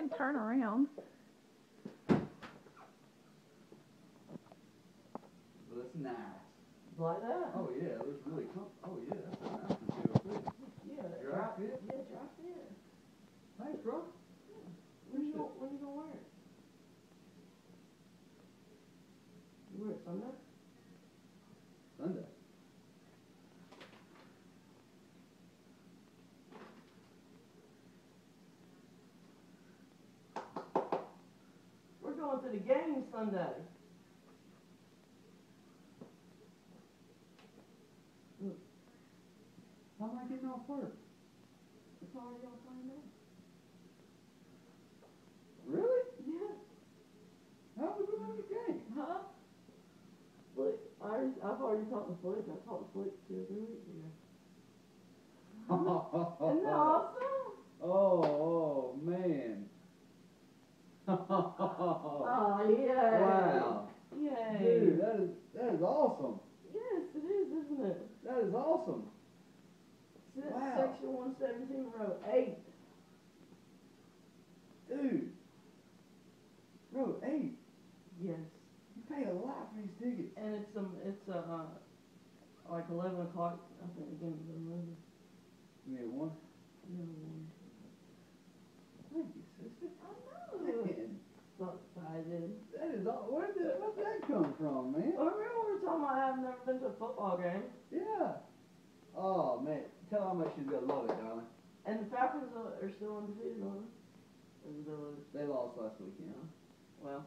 can turn around. But that's nice. Like that? Oh yeah, there's really oh yeah, that's a nice material too. Yeah. Dry fit? Yeah, dry fit. Thanks, bro. When you gonna wear it? You wear it Sunday? Sunday. We're going to the game Sunday. How am I getting off work? It's already on Sunday night. Really? Yeah. How are we going to the game? Huh? Look, I've already talked to Flick. I talked to Flick 2 or 3 weeks ago. Isn't that awesome? Oh man. Oh, yay. Wow. Yay. Dude, that is awesome. Yes, it is, isn't it? That is awesome. Wow. Section 117, row 8. Dude. Bro, 8. Yes. You paid a lot for these tickets. And it's like 11 o'clock. I think the game's at 11. You need one? No one. Thank you, sister. I know. Man, So excited. that is all. Where'd that come from, man? Well, remember we were talking about I've never been to a football game. Yeah. Oh man, tell her how much she's gonna love it, darling. And the Falcons are still undefeated, aren't they? Or did they lose? They lost last weekend. Well,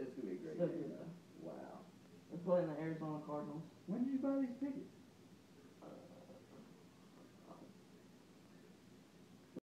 It's gonna be a great still game. good though. Wow. They're playing the Arizona Cardinals. When did you buy these tickets?